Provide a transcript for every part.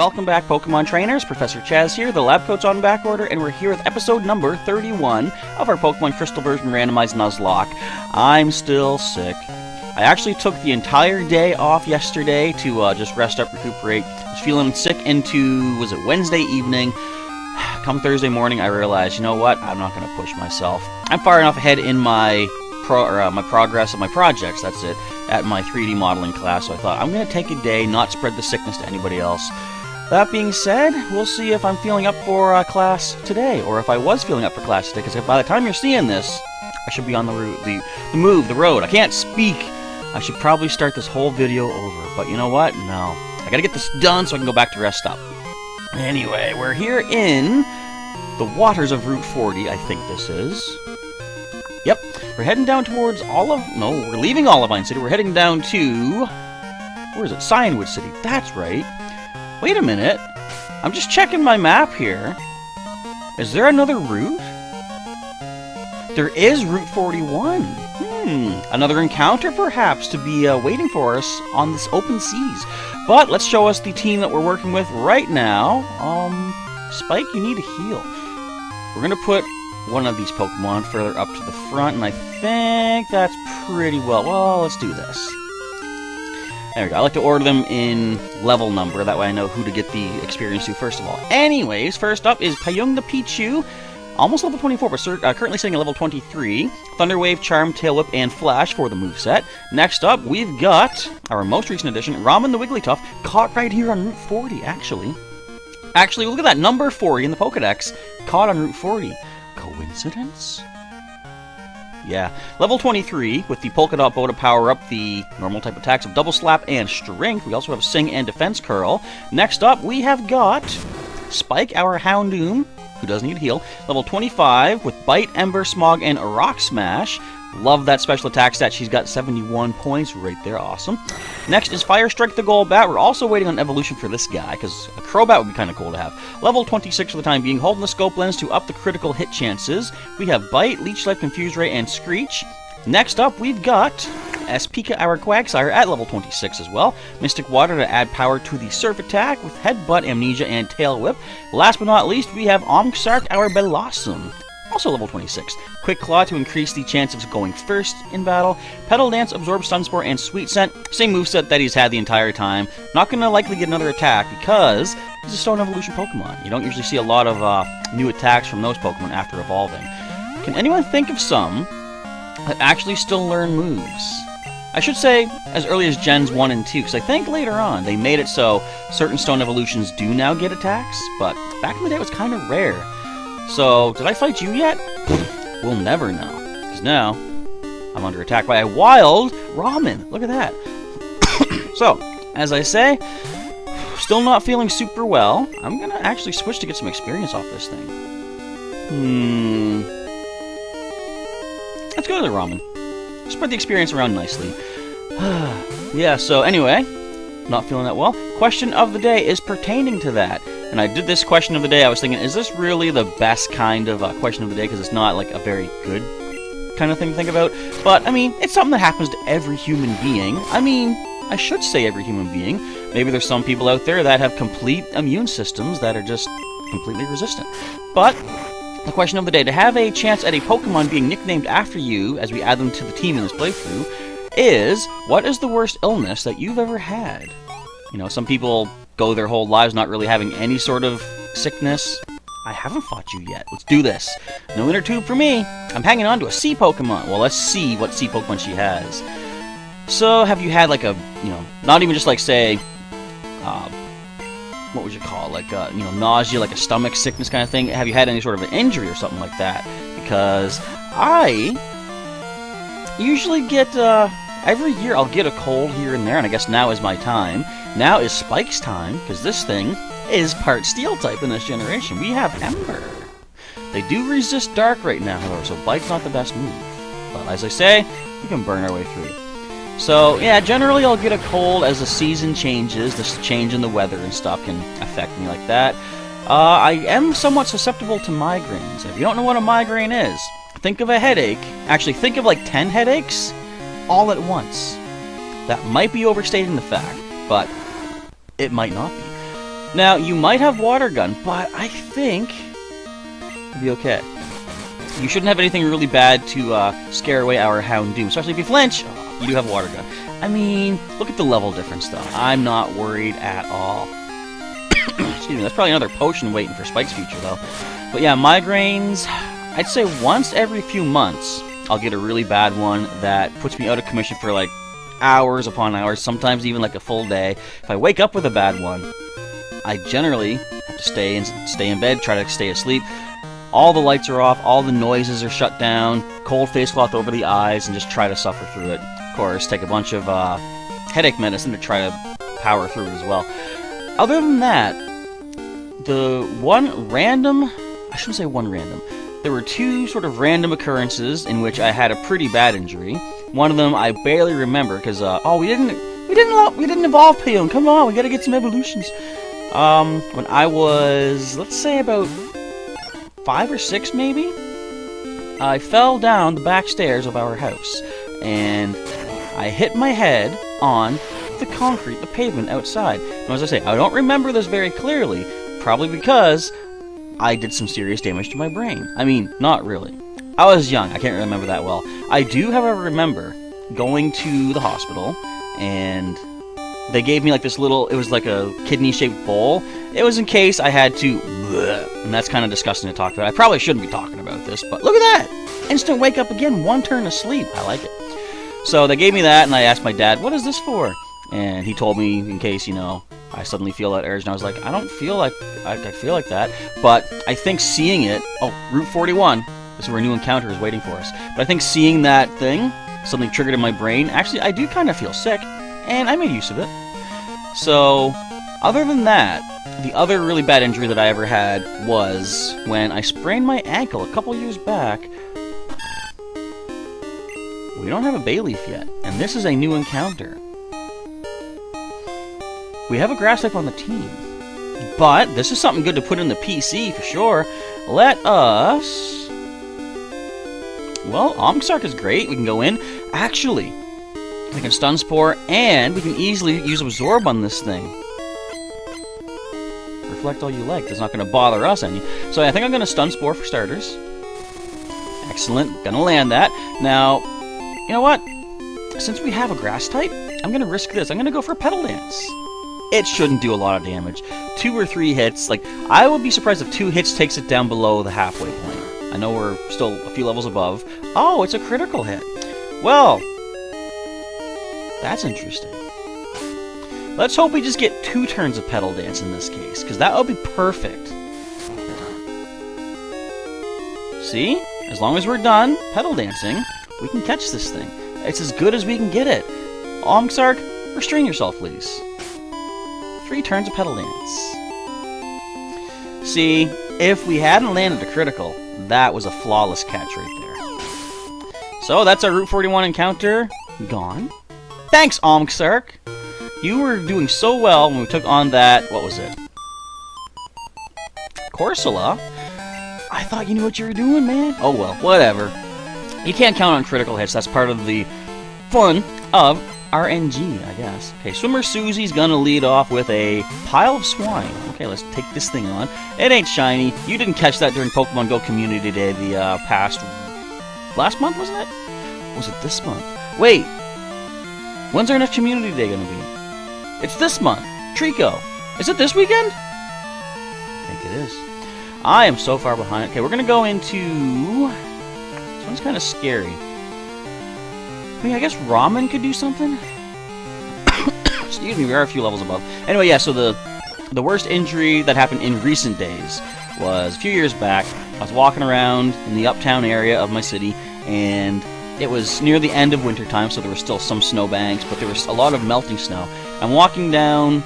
welcome back, Pokemon Trainers. Professor Chaz here, the lab coat's on back order, and we're here with episode number 31 of our Pokemon Crystal version randomized Nuzlocke. I'm still sick. I actually took the entire day off yesterday to just rest up, recuperate. I was feeling sick into, was it Wednesday evening? Come Thursday morning, I realized, you know what, I'm not going to push myself. I'm far enough ahead in my progress of my projects, that's it, at my 3D modeling class, so I thought I'm going to take a day, not spread the sickness to anybody else. That being said, we'll see if I'm feeling up for class today, or if I was feeling up for class today, because by the time you're seeing this, I should be on the road. I can't speak. I should probably start this whole video over, but you know what? No. I gotta get this done so I can go back to rest up. Anyway, we're here in the waters of Route 40, I think this is. Yep, we're heading down towards we're leaving Olivine City. We're heading down to, where is it? Cyanwood City. That's right. Wait a minute. I'm just checking my map here. Is there another route? There is Route 41. Another encounter perhaps to be waiting for us on this open seas. But let's show us the team that we're working with right now. Spike, you need to heal. We're going to put one of these Pokemon further up to the front, and I think that's pretty well, let's do this. There we go. I like to order them in level number, that way I know who to get the experience to first of all. Anyways, first up is Payung the Pichu, almost level 24, but currently sitting at level 23. Thunder Wave, Charm, Tail Whip, and Flash for the moveset. Next up, we've got our most recent addition, Ramen the Wigglytuff, caught right here on Route 40, actually. Actually, look at that, number 40 in the Pokedex, caught on Route 40. Coincidence? Yeah. Level 23, with the Polka Dot Bow to power up the normal type attacks of Double Slap and Strength. We also have Sing and Defense Curl. Next up, we have got Spike, our Houndoom, who does need heal. Level 25, with Bite, Ember, Smog, and Rock Smash. Love that special attack stat. She's got 71 points right there. Awesome. Next is Fire Strike the Golbat. We're also waiting on evolution for this guy, because a Crobat would be kind of cool to have. Level 26 for the time being, holding the Scope Lens to up the critical hit chances. We have Bite, Leech Life, Confuse Ray, and Screech. Next up, we've got Espika, our Quagsire, at level 26 as well. Mystic Water to add power to the Surf Attack with Headbutt, Amnesia, and Tail Whip. Last but not least, we have Omsark, our Bellossom, also level 26. Quick Claw to increase the chance of going first in battle. Petal Dance, Absorb, Stun Spore, and Sweet Scent. Same moveset that he's had the entire time. Not going to likely get another attack because he's a Stone Evolution Pokemon. You don't usually see a lot of new attacks from those Pokemon after evolving. Can anyone think of some that actually still learn moves? I should say as early as Gens 1 and 2, because I think later on they made it so certain Stone Evolutions do now get attacks, but back in the day it was kind of rare. So, did I fight you yet? We'll never know, because now I'm under attack by a wild Ramen. Look at that. So, as I say, still not feeling super well. I'm going to actually switch to get some experience off this thing. Let's go to the Ramen. Spread the experience around nicely. Yeah, so anyway, not feeling that well. Question of the day is pertaining to that. And I did this question of the day, I was thinking, is this really the best kind of question of the day? Because it's not like a very good kind of thing to think about. But, I mean, it's something that happens to every human being. I mean, I should say every human being. Maybe there's some people out there that have complete immune systems that are just completely resistant. But the question of the day, to have a chance at a Pokemon being nicknamed after you, as we add them to the team in this playthrough, is, what is the worst illness that you've ever had? You know, some people go their whole lives not really having any sort of sickness. I haven't fought you yet. Let's do this. No inner tube for me. I'm hanging on to a sea Pokemon. Well, let's see what sea Pokemon she has. So, have you had like a, you know, not even just like say, what would you call it? Like, you know, nausea, like a stomach sickness kind of thing? Have you had any sort of an injury or something like that? Because I usually get, every year I'll get a cold here and there, and I guess now is my time. Now is Spike's time, because this thing is part Steel type in this generation. We have Ember. They do resist Dark right now, however, so Bite's not the best move. But as I say, we can burn our way through. So, yeah, generally I'll get a cold as the season changes. This change in the weather and stuff can affect me like that. I am somewhat susceptible to migraines. If you don't know what a migraine is, think of a headache. Actually, think of like 10 headaches all at once. That might be overstating the fact, but it might not be. Now, you might have Water Gun, but I think it'll be okay. You shouldn't have anything really bad to scare away our Houndoom, especially if you flinch. Oh, you do have Water Gun. I mean, look at the level difference, though. I'm not worried at all. Excuse me, that's probably another potion waiting for Spike's future, though. But yeah, migraines, I'd say once every few months, I'll get a really bad one that puts me out of commission for, like, hours upon hours, sometimes even, like, a full day. If I wake up with a bad one, I generally have to stay in bed, try to stay asleep. All the lights are off, all the noises are shut down, cold face cloth over the eyes, and just try to suffer through it. Of course, take a bunch of headache medicine to try to power through it as well. Other than that, the one random... I shouldn't say one random. There were two sort of random occurrences in which I had a pretty bad injury. One of them I barely remember because we didn't evolve Payoon. Come on, we gotta get some evolutions. When I was, let's say, about 5 or 6 maybe, I fell down the back stairs of our house and I hit my head on the concrete, the pavement outside. And as I say, I don't remember this very clearly, probably because I did some serious damage to my brain. I mean, not really. I was young, I can't remember that well. I do, however, remember going to the hospital, and they gave me like this little, it was like a kidney-shaped bowl. It was in case I had to, and that's kind of disgusting to talk about. I probably shouldn't be talking about this, but look at that! Instant wake up again, one turn to sleep. I like it. So they gave me that, and I asked my dad, what is this for? And he told me in case, you know, I suddenly feel that urge, and I was like, I don't feel like I feel like that. But I think seeing it, Route 41, this is where a new encounter is waiting for us. But I think seeing that thing, something triggered in my brain, actually, I do kind of feel sick, and I made use of it. So, other than that, the other really bad injury that I ever had was when I sprained my ankle a couple years back. We don't have a Bayleef yet, and this is a new encounter. We have a grass type on the team, but this is something good to put in the PC for sure. Let us... Well, Omsark is great. We can go in. Actually, we can Stun Spore, and we can easily use Absorb on this thing. Reflect all you like. It's not going to bother us any. So I think I'm going to Stun Spore for starters. Excellent. Gonna land that. Now, you know what? Since we have a grass type, I'm going to risk this. I'm going to go for Petal Dance. It shouldn't do a lot of damage. 2 or 3 hits. Like, I would be surprised if 2 hits takes it down below the halfway point. I know we're still a few levels above. Oh, it's a critical hit. Well, that's interesting. Let's hope we just get 2 turns of Petal Dance in this case, because that would be perfect. See? As long as we're done Petal Dancing, we can catch this thing. It's as good as we can get it. Omsark, restrain yourself, please. 3 turns of Petal Dance. See, if we hadn't landed a critical, that was a flawless catch right there. So that's our Route 41 encounter gone. Thanks, Omsark! You were doing so well when we took on that, what was it? Corsola? I thought you knew what you were doing, man. Oh well, whatever. You can't count on critical hits, that's part of the fun of RNG, I guess. Okay, Swimmer Susie's gonna lead off with a Pile of Swine. Okay, let's take this thing on. It ain't shiny. You didn't catch that during Pokemon Go Community Day the past... last month, wasn't it? Was it this month? Wait! When's our next Community Day gonna be? It's this month! Trico! Is it this weekend? I think it is. I am so far behind. Okay, we're gonna go into... This one's kind of scary. I mean, I guess Ramen could do something? Excuse me, we are a few levels above. Anyway, yeah, so the worst injury that happened in recent days was a few years back. I was walking around in the uptown area of my city, and it was near the end of wintertime, so there were still some snowbanks, but there was a lot of melting snow. I'm walking down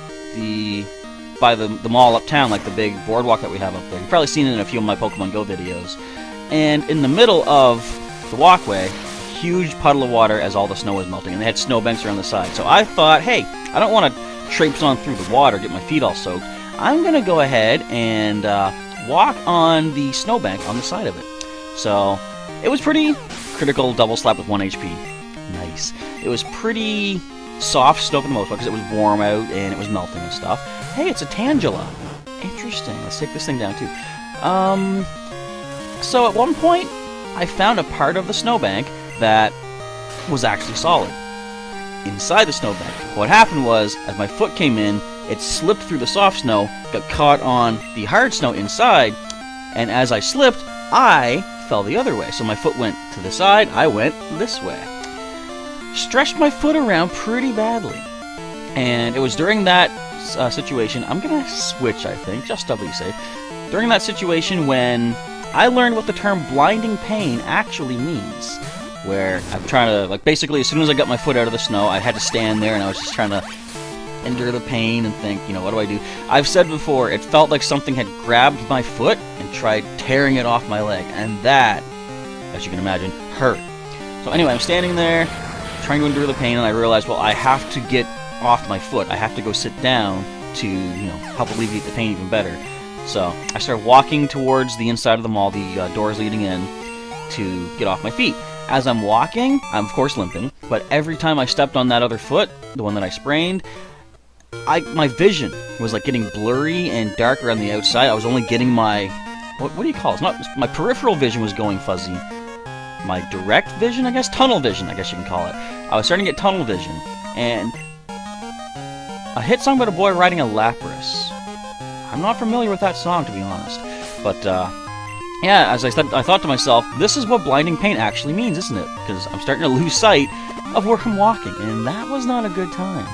by the mall uptown, like the big boardwalk that we have up there. You've probably seen it in a few of my Pokemon Go videos. And in the middle of the walkway, huge puddle of water as all the snow was melting, and they had snowbanks around the side. So I thought, hey, I don't want to traipse on through the water, get my feet all soaked. I'm going to go ahead and walk on the snowbank on the side of it. So it was pretty critical double slap with 1 HP. Nice. It was pretty soft snow for the most part because it was warm out and it was melting and stuff. hey, it's a Tangela. Interesting. Let's take this thing down, too. So at one point, I found a part of the snowbank that was actually solid. Inside the snowbank. What happened was, as my foot came in, it slipped through the soft snow, got caught on the hard snow inside, and as I slipped, I fell the other way. So my foot went to the side, I went this way. Stretched my foot around pretty badly. And it was during that situation, I'm going to switch, I think, just to be safe. During that situation when I learned what the term blinding pain actually means. Where I'm trying to, like, basically as soon as I got my foot out of the snow, I had to stand there and I was just trying to endure the pain and think, you know, what do I do? I've said before, it felt like something had grabbed my foot and tried tearing it off my leg, and that, as you can imagine, hurt. So anyway, I'm standing there, trying to endure the pain, and I realized, well, I have to get off my foot. I have to go sit down to, you know, help alleviate the pain even better. So I started walking towards the inside of the mall, the doors leading in, to get off my feet. As I'm walking, I'm of course limping, but every time I stepped on that other foot, the one that I sprained, my vision was like getting blurry and darker on the outside. I was only getting my, what do you call it? It's not, my peripheral vision was going fuzzy. My direct vision, I guess? Tunnel vision, I guess you can call it. I was starting to get tunnel vision, and a hit song about a boy riding a Lapras. I'm not familiar with that song, to be honest, but yeah, as I thought to myself, this is what blinding pain actually means, isn't it? Because I'm starting to lose sight of where I'm walking, and that was not a good time.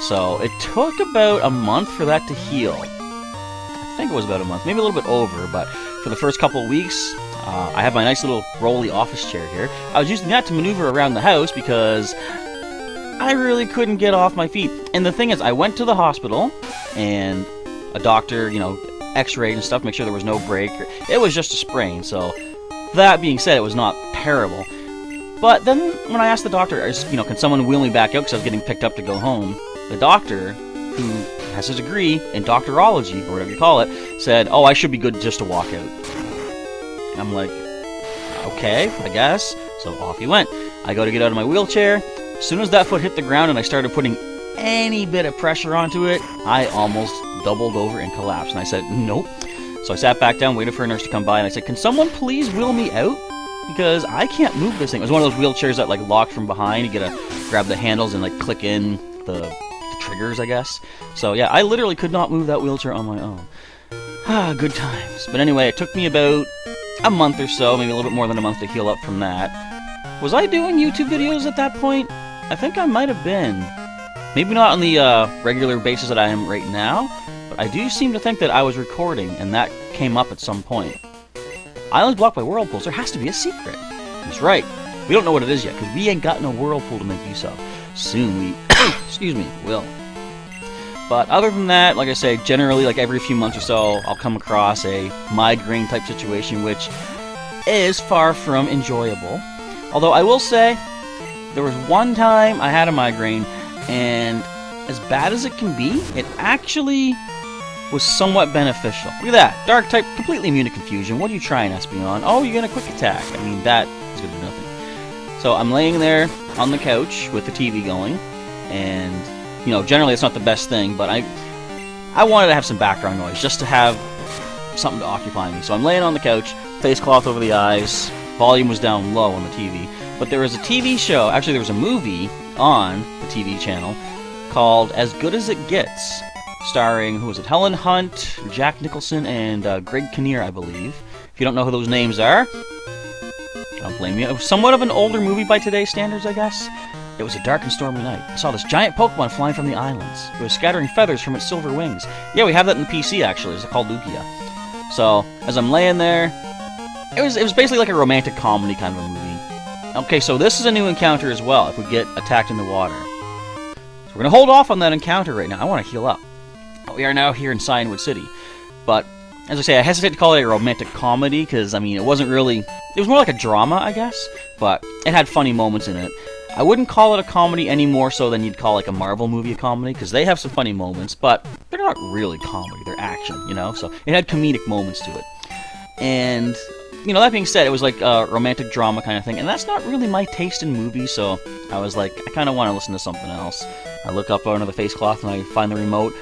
So it took about a month for that to heal. I think it was about a month, maybe a little bit over, but for the first couple of weeks, I have my nice little rolly office chair here. I was using that to maneuver around the house because I really couldn't get off my feet. And the thing is, I went to the hospital, and a doctor, you know, x-rayed and stuff, make sure there was no break. It was just a sprain, so that being said, it was not terrible. But then when I asked the doctor, you know, can someone wheel me back out because I was getting picked up to go home, the doctor, who has a degree in doctorology, or whatever you call it, said, oh, I should be good just to walk out. And I'm like, okay, I guess. So off he went. I go to get out of my wheelchair. As soon as that foot hit the ground and I started putting any bit of pressure onto it, I almost doubled over and collapsed. And I said, nope. So I sat back down, waited for a nurse to come by, and I said, can someone please wheel me out? Because I can't move this thing. It was one of those wheelchairs that, like, locked from behind. You gotta grab the handles and, like, click in the triggers, I guess. So, yeah, I literally could not move that wheelchair on my own. Ah, good times. But anyway, it took me about a month or so, maybe a little bit more than a month to heal up from that. Was I doing YouTube videos at that point? I think I might have been. Maybe not on the regular basis that I am right now, but I do seem to think that I was recording, and that came up at some point. Islands blocked by whirlpools. There has to be a secret. That's right. We don't know what it is yet, because we ain't got no whirlpool to make use of. Soon we, excuse me, will. But other than that, like I say, generally, like every few months or so, I'll come across a migraine-type situation, which is far from enjoyable. Although I will say, there was one time I had a migraine, and as bad as it can be, it actually was somewhat beneficial. Look at that. Dark type, completely immune to confusion. What are you trying, Espeon? Oh, you get a quick attack. I mean, that is going to do nothing. So I'm laying there on the couch with the TV going, and, you know, generally it's not the best thing, but I wanted to have some background noise, just to have something to occupy me. So I'm laying on the couch, face cloth over the eyes, volume was down low on the TV, but there was a TV show, actually there was a movie on the TV channel called As Good As It Gets, starring, who was it, Helen Hunt, Jack Nicholson, and Greg Kinnear, I believe. If you don't know who those names are, I don't blame you. It was somewhat of an older movie by today's standards, I guess. It was a dark and stormy night. I saw this giant Pokemon flying from the islands. It was scattering feathers from its silver wings. Yeah, we have that in the PC, actually. It's called Lugia. So, as I'm laying there, it was basically like a romantic comedy kind of a movie. Okay, so this is a new encounter as well, if we get attacked in the water. So we're going to hold off on that encounter right now. I want to heal up. We are now here in Cyanwood City. But, as I say, I hesitate to call it a romantic comedy, because, I mean, it wasn't really... It was more like a drama, I guess, but it had funny moments in it. I wouldn't call it a comedy any more so than you'd call, like, a Marvel movie a comedy, because they have some funny moments, but they're not really comedy. They're action, you know? So it had comedic moments to it. And... you know, that being said, it was like a romantic drama kind of thing, and that's not really my taste in movies, so I was like, I kind of want to listen to something else. I look up under the face cloth and I find the remote.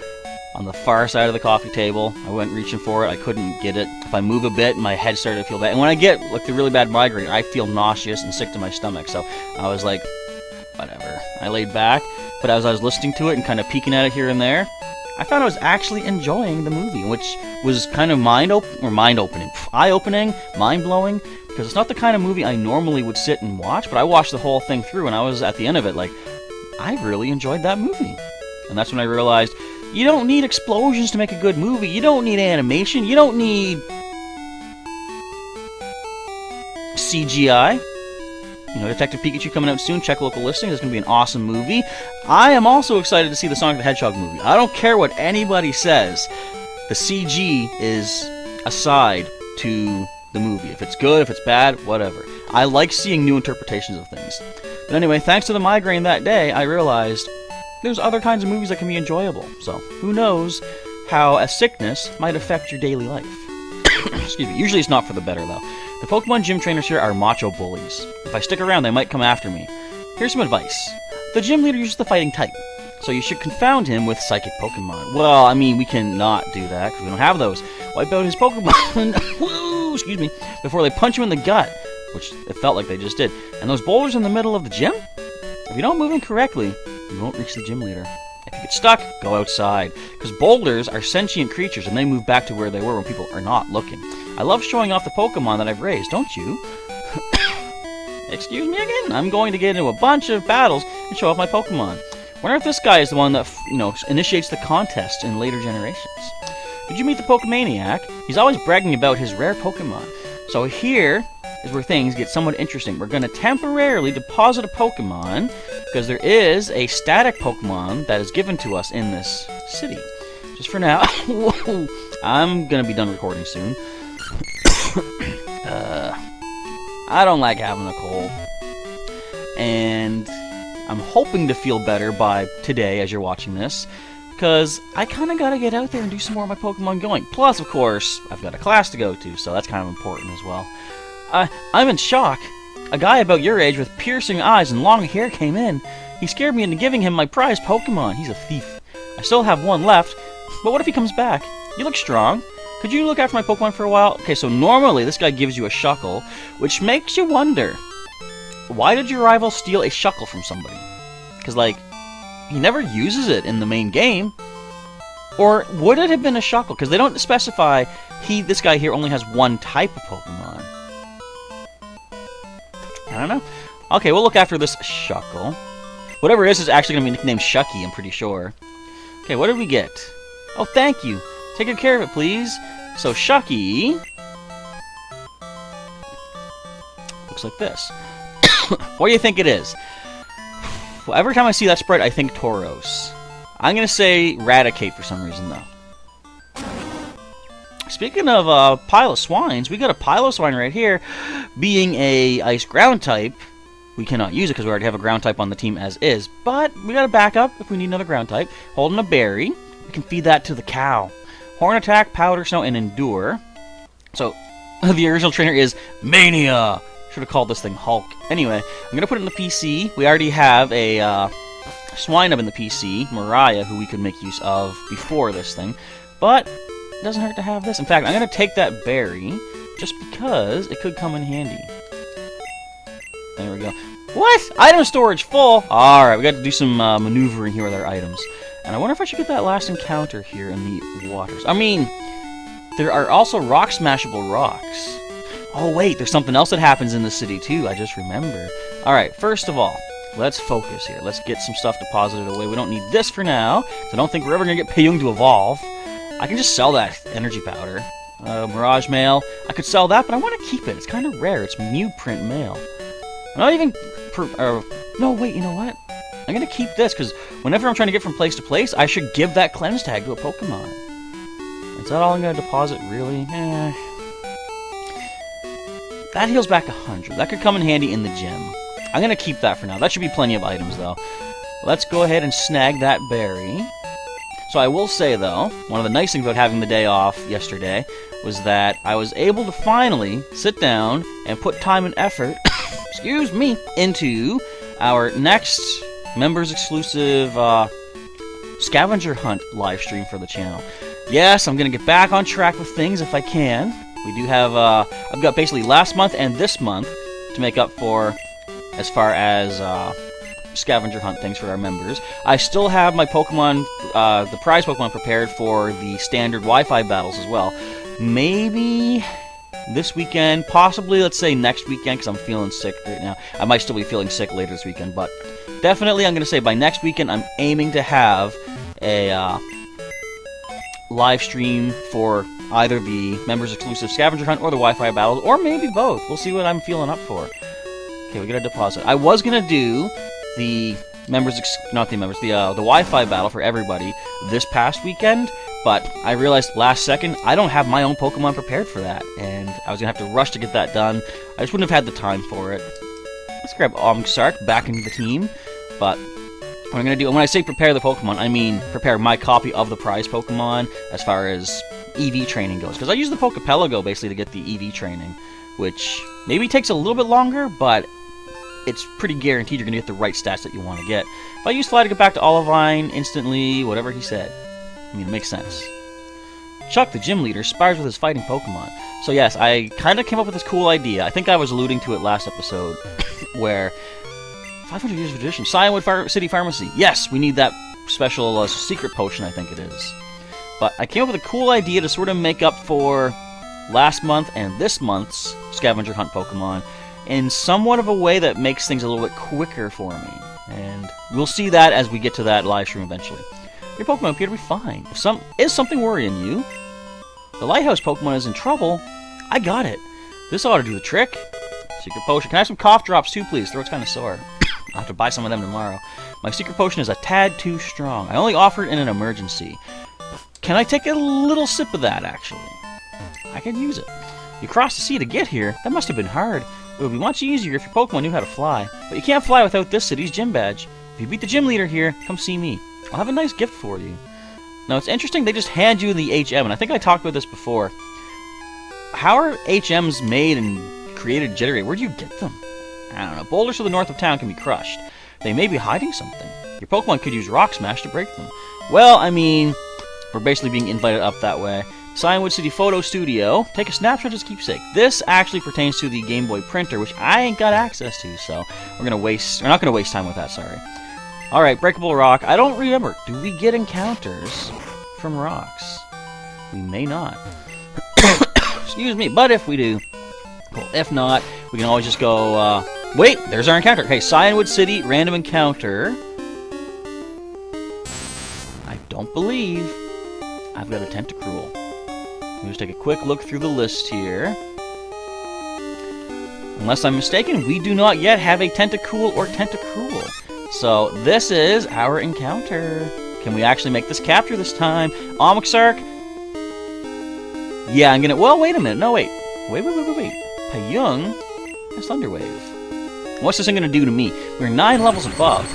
on the far side of the coffee table. I went reaching for it. I couldn't get it. If I move a bit, my head started to feel bad. And when I get like the really bad migraine, I feel nauseous and sick to my stomach. So I was like, whatever. I laid back. But as I was listening to it and kind of peeking at it here and there, I found I was actually enjoying the movie, which was kind of eye-opening, mind-blowing, because it's not the kind of movie I normally would sit and watch, but I watched the whole thing through, and I was at the end of it like, I really enjoyed that movie. And that's when I realized, you don't need explosions to make a good movie, you don't need animation, you don't need CGI. You know, Detective Pikachu coming out soon. Check local listings. It's going to be an awesome movie. I am also excited to see the Sonic the Hedgehog movie. I don't care what anybody says. The CG is aside to the movie. If it's good, if it's bad, whatever. I like seeing new interpretations of things. But anyway, thanks to the migraine that day, I realized there's other kinds of movies that can be enjoyable. So, who knows how a sickness might affect your daily life. Excuse me. Usually it's not for the better, though. The Pokemon gym trainers here are macho bullies. If I stick around, they might come after me. Here's some advice. The gym leader uses the fighting type, so you should confound him with psychic Pokemon. Well, I mean, we cannot do that, because we don't have those. Wipe out his Pokemon, woo, excuse me, before they punch him in the gut, which it felt like they just did. And those boulders in the middle of the gym? If you don't move them correctly, you won't reach the gym leader. If you get stuck, go outside, because boulders are sentient creatures, and they move back to where they were when people are not looking. I love showing off the Pokemon that I've raised, don't you? Excuse me again? I'm going to get into a bunch of battles and show off my Pokemon. Wonder if this guy is the one that, initiates the contest in later generations. Did you meet the Pokemaniac? He's always bragging about his rare Pokemon. So here is where things get somewhat interesting. We're going to temporarily deposit a Pokemon, because there is a static Pokemon that is given to us in this city. Just for now. I'm going to be done recording soon. I don't like having a cold, and I'm hoping to feel better by today as you're watching this, because I kind of got to get out there and do some more of my Pokemon going. Plus, of course, I've got a class to go to, so that's kind of important as well. I'm in shock. A guy about your age with piercing eyes and long hair came in. He scared me into giving him my prized Pokemon. He's a thief. I still have one left, but what if he comes back? You look strong. Could you look after my Pokemon for a while? Okay, so normally this guy gives you a Shuckle, which makes you wonder, why did your rival steal a Shuckle from somebody? Because, like, he never uses it in the main game. Or would it have been a Shuckle? Because they don't specify this guy here only has one type of Pokemon. I don't know. Okay, we'll look after this Shuckle. Whatever it is actually going to be nicknamed Shucky, I'm pretty sure. Okay, what did we get? Oh, thank you. Take good care of it, please. So, Shucky looks like this. What do you think it is? Well, every time I see that sprite, I think Tauros. I'm going to say Raticate for some reason, though. Speaking of Piloswines, we got a Piloswine right here. Being a Ice Ground type, we cannot use it because we already have a Ground type on the team as is. But we got a backup if we need another Ground type. Holding a berry. We can feed that to the cow. Horn Attack, Powder Snow, and Endure. So, the original trainer is Mania. Should have called this thing Hulk. Anyway, I'm going to put it in the PC. We already have a Swinub in the PC, Mariah, who we could make use of before this thing. But it doesn't hurt to have this. In fact, I'm going to take that berry just because it could come in handy. There we go. What? Item storage full? Alright, we got to do some maneuvering here with our items. And I wonder if I should get that last encounter here in the waters. I mean, there are also rock smashable rocks. Oh wait, there's something else that happens in the city too, I just remembered. Alright, first of all, let's focus here. Let's get some stuff deposited away. We don't need this for now, so I don't think we're ever going to get Payung to evolve. I can just sell that energy powder. Mirage Mail. I could sell that, but I want to keep it. It's kind of rare. It's Mew print mail. I'm not even... no, wait, you know what? I'm going to keep this, because whenever I'm trying to get from place to place, I should give that cleanse tag to a Pokemon. Is that all I'm going to deposit, really? That heals back 100. That could come in handy in the gym. I'm going to keep that for now. That should be plenty of items, though. Let's go ahead and snag that berry. So I will say, though, one of the nice things about having the day off yesterday was that I was able to finally sit down and put time and effort, excuse me, into our next members exclusive scavenger hunt live stream for the channel. Yes, I'm going to get back on track with things if I can. We do have, I've got basically last month and this month to make up for as far as scavenger hunt things for our members. I still have my Pokemon, the prize Pokemon prepared for the standard Wi-Fi battles as well. Maybe this weekend, possibly, let's say next weekend, because I'm feeling sick right now. I might still be feeling sick later this weekend, but definitely I'm going to say by next weekend I'm aiming to have a live stream for either the members exclusive scavenger hunt or the Wi-Fi battles, or maybe both. We'll see what I'm feeling up for. Okay, we got a deposit. I was going to do the the Wi-Fi battle for everybody this past weekend, but I realized last second I don't have my own Pokemon prepared for that, and I was gonna have to rush to get that done. I just wouldn't have had the time for it. Let's grab Sark back into the team, but what I'm gonna do, when I say prepare the Pokemon, I mean prepare my copy of the prize Pokemon as far as EV training goes, because I use the Pokepelago basically to get the EV training, which maybe takes a little bit longer, but it's pretty guaranteed you're going to get the right stats that you want to get. If I use Fly to get back to Olivine instantly, whatever he said. I mean, it makes sense. Chuck, the gym leader, spars with his fighting Pokemon. So yes, I kind of came up with this cool idea. I think I was alluding to it last episode, where 500 years of tradition. Cyanwood City Pharmacy. Yes, we need that special secret potion, I think it is. But I came up with a cool idea to sort of make up for last month and this month's scavenger hunt Pokemon in somewhat of a way that makes things a little bit quicker for me. And we'll see that as we get to that live stream eventually. Your Pokemon appear to be fine. Is something worrying you? The Lighthouse Pokemon is in trouble? I got it. This ought to do the trick. Secret potion. Can I have some cough drops too, please? Throat's kind of sore. I'll have to buy some of them tomorrow. My secret potion is a tad too strong. I only offer it in an emergency. Can I take a little sip of that, actually? I could use it. You crossed the sea to get here? That must have been hard. It would be much easier if your Pokemon knew how to fly. But you can't fly without this city's gym badge. If you beat the gym leader here, come see me. I'll have a nice gift for you. Now, it's interesting, they just hand you the HM, and I think I talked about this before. How are HMs made and created, generated? Where do you get them? I don't know. Boulders to the north of town can be crushed. They may be hiding something. Your Pokemon could use Rock Smash to break them. Well, I mean, we're basically being invited up that way. Cyanwood City Photo Studio. Take a snapshot as keepsake. This actually pertains to the Game Boy printer, which I ain't got access to, so we're not gonna waste time with that, sorry. Alright, Breakable Rock. I don't remember. Do we get encounters from rocks? We may not. Excuse me, but if we do, cool. If not, we can always just go, wait, there's our encounter. Okay, Cyanwood City, random encounter. I don't believe I've got a Tentacruel. Let me just take a quick look through the list here. Unless I'm mistaken, we do not yet have a Tentacool or Tentacruel. So, this is our encounter. Can we actually make this capture this time? Sark? Yeah, I'm gonna... Well, wait a minute. No, wait. Wait. Payung has Thunder Wave. What's this thing gonna do to me? We're 9 levels above.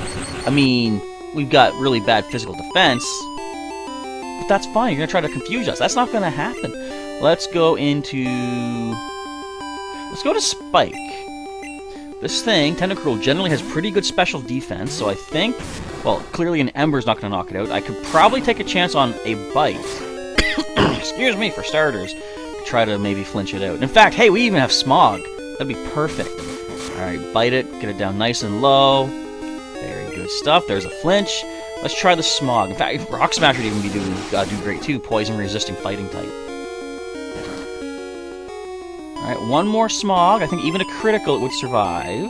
I mean, we've got really bad physical defense. But that's fine. You're gonna try to confuse us. That's not gonna happen. Let's go to Spike. This thing, Tentacruel, generally has pretty good special defense, so I think, well, clearly an Ember's not gonna knock it out. I could probably take a chance on a Bite. Excuse me, for starters. Try to maybe flinch it out. In fact, hey, we even have Smog. That'd be perfect. Alright, bite it, get it down nice and low. Very good stuff. There's a flinch. Let's try the Smog. In fact, Rock Smash would even be do great too. Poison-resisting fighting type. Alright, one more Smog. I think even a critical it would survive.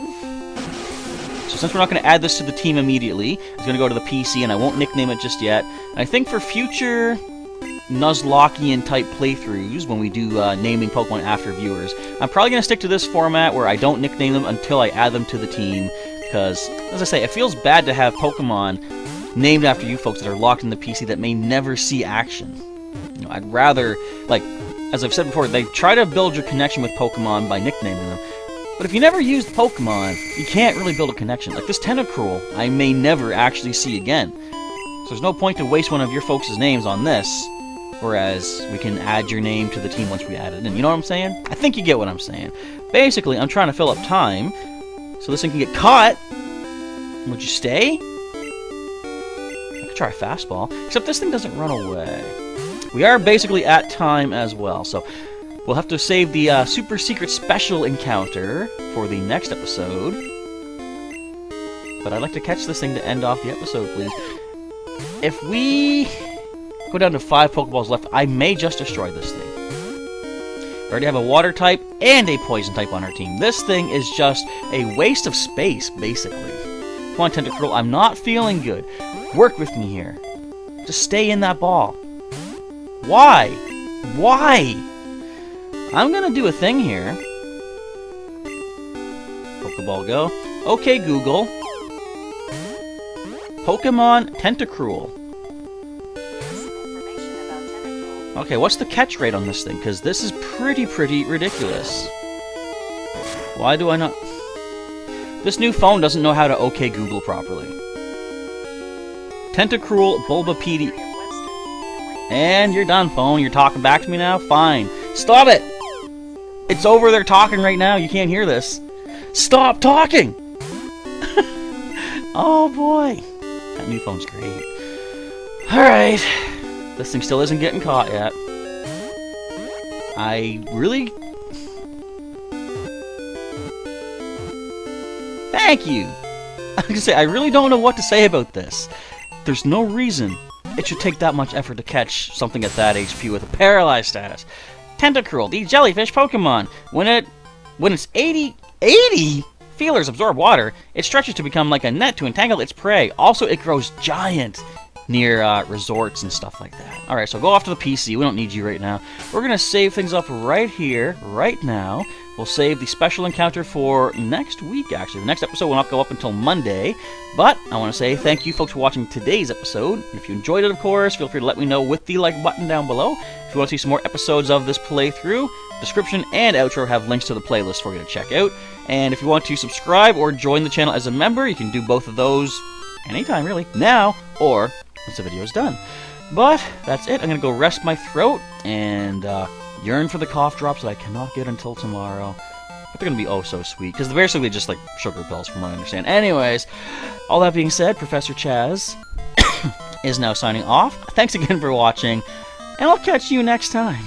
So since we're not going to add this to the team immediately, it's going to go to the PC, and I won't nickname it just yet. And I think for future Nuzlockean type playthroughs, when we do naming Pokemon after viewers, I'm probably going to stick to this format where I don't nickname them until I add them to the team, because, as I say, it feels bad to have Pokemon named after you folks that are locked in the PC that may never see action. You know, I'd rather, like, as I've said before, they try to build your connection with Pokemon by nicknaming them, but if you never used Pokemon, you can't really build a connection. Like this Tentacruel, I may never actually see again. So there's no point to waste one of your folks' names on this, whereas we can add your name to the team once we add it in. You know what I'm saying? I think you get what I'm saying. Basically, I'm trying to fill up time so this thing can get caught. Would you stay? I could try fastball, except this thing doesn't run away. We are basically at time as well, so we'll have to save the super secret special encounter for the next episode. But I'd like to catch this thing to end off the episode, please. If we go down to 5 Pokeballs left, I may just destroy this thing. We already have a water type and a poison type on our team. This thing is just a waste of space, basically. Come on, Tentacruel, I'm not feeling good. Work with me here. Just stay in that ball. Why? Why? I'm gonna do a thing here. Pokeball go. Okay, Google. Pokemon Tentacruel. Okay, what's the catch rate on this thing? Because this is pretty ridiculous. Why do I not... This new phone doesn't know how to OK Google properly. Tentacruel Bulbapedia. And you're done, phone. You're talking back to me now? Fine. Stop it! It's over there talking right now. You can't hear this. Stop talking! Oh boy. That new phone's great. Alright. This thing still isn't getting caught yet. I really... Thank you! I was gonna say, I really don't know what to say about this. There's no reason it should take that much effort to catch something at that HP with a paralyzed status. Tentacruel, the jellyfish Pokemon. When it's 80 feelers absorb water, it stretches to become like a net to entangle its prey. Also, it grows giant near resorts and stuff like that. Alright, so go off to the PC. We don't need you right now. We're going to save things up right here, right now. We'll save the special encounter for next week, actually. The next episode will not go up until Monday. But I want to say thank you, folks, for watching today's episode. If you enjoyed it, of course, feel free to let me know with the like button down below. If you want to see some more episodes of this playthrough, description and outro have links to the playlist for you to check out. And if you want to subscribe or join the channel as a member, you can do both of those anytime, really. Now, or once the video is done. But that's it. I'm going to go rest my throat and yearn for the cough drops that I cannot get until tomorrow. But they're going to be oh so sweet, because they're basically just like sugar pills from what I understand. Anyways, all that being said, Professor Chaz is now signing off. Thanks again for watching, and I'll catch you next time.